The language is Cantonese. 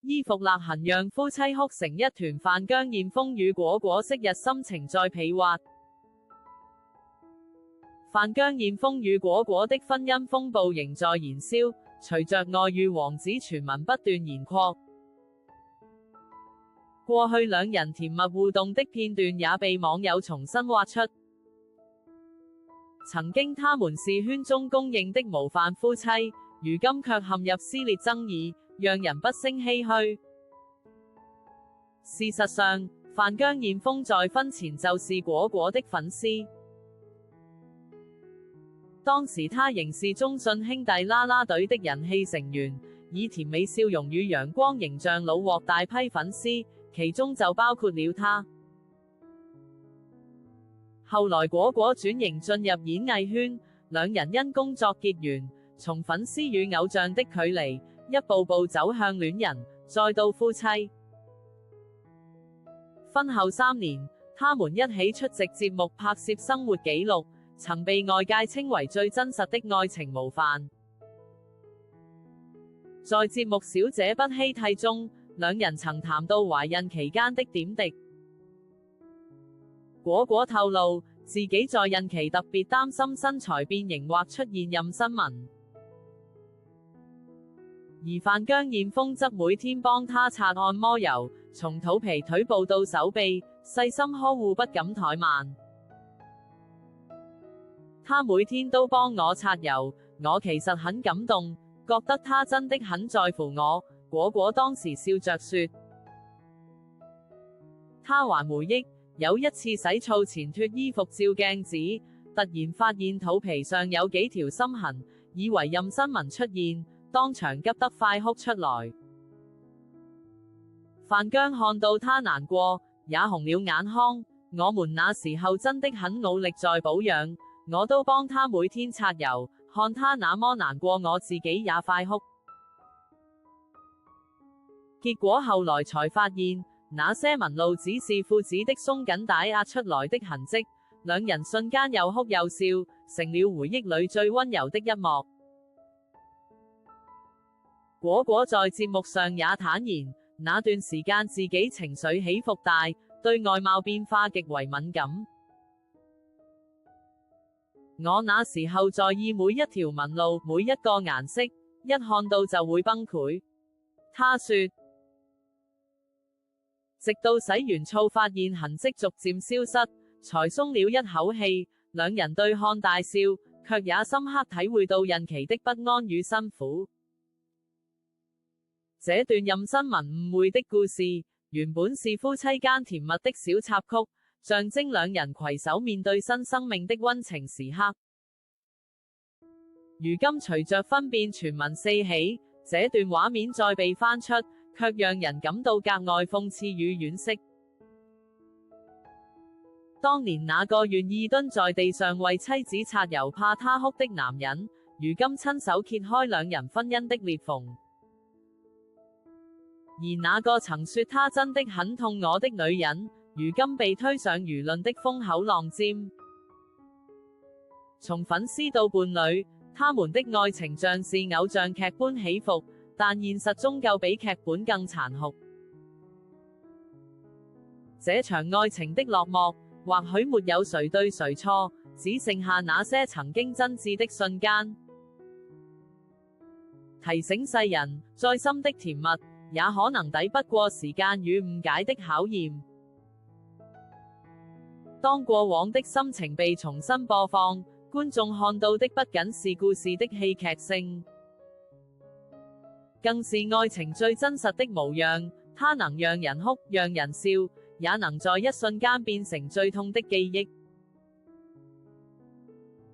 衣服勒痕讓夫妻哭成一團，范姜彥峰與果果昔日心情再被挖。范姜彥峰與果果的婚姻風暴仍在燃燒，隨着外遇王子傳聞不斷延擴，過去兩人甜蜜互動的片段也被網友重新挖出。曾經他們是圈中公認的模範夫妻，如今卻陷入撕裂爭議，讓人不勝唏噓。事實上，范姜彥峰在婚前就是果果的粉絲，當時他仍是中信兄弟啦啦隊的人氣成員，以甜美笑容與陽光形象虜獲大批粉絲，其中就包括了他。後來果果轉型進入演藝圈，兩人因工作結緣，從粉絲與偶像的距離，一步步走向戀人，再到夫妻。婚後3年，他們一起出席節目拍攝生活紀錄，曾被外界稱為最真實的愛情模範。在節目小姐不稀替中，兩人曾談到懷孕期間的點滴。果果透露，自己在孕期特別擔心身材變形或出現妊娠紋，而范姜彥峰則每天幫她擦按摩油，從肚皮、腿部到手臂，細心呵護，不敢怠慢。他每天都幫我擦油，我其實很感動，覺得他真的很在乎我。果果當時笑着說。他還回憶，有一次洗澡前脫衣服照鏡子，突然發現肚皮上有幾條深痕，以為妊娠紋出現，當場急得快哭出來。范姜看到他難過，也紅了眼眶。我們那時候真的很努力在保養，我都幫他每天擦油，看他那麼難過，我自己也快哭。結果後來才發現，那些紋路只是褲子的鬆緊帶壓出來的痕跡，兩人瞬間又哭又笑，成了回憶裏最溫柔的一幕。果果在節目上也坦言，那段時間自己情緒起伏大，對外貌變化極為敏感。我那時候在意每一條紋路，每一個顏色，一看到就會崩潰。他說，直到洗完澡發現痕跡逐漸消失，才鬆了一口氣。兩人對看大笑，卻也深刻體會到孕期的不安與辛苦。這段妊娠紋誤會的故事，原本是夫妻間甜蜜的小插曲，象徵兩人攜手面對新生命的溫情時刻。如今隨着婚變傳聞四起，這段畫面再被翻出，卻讓人感到格外諷刺與惋惜。當年那個願意蹲在地上為妻子擦油怕她哭的男人，如今親手揭開兩人婚姻的裂縫。而那個曾說她真的很痛我的女人，如今被推上輿論的風口浪尖。從粉絲到伴侶，他們的愛情像是偶像劇般起伏，但現實終究比劇本更殘酷。這場愛情的落幕，或許沒有誰對誰錯，只剩下那些曾經真摯的瞬間，提醒世人，再深的甜蜜，也可能抵不過時間與誤解的考驗。當過往的心情被重新播放，觀眾看到的不僅是故事的戲劇性，更是愛情最真實的模樣。它能讓人哭，讓人笑，也能在一瞬間變成最痛的記憶。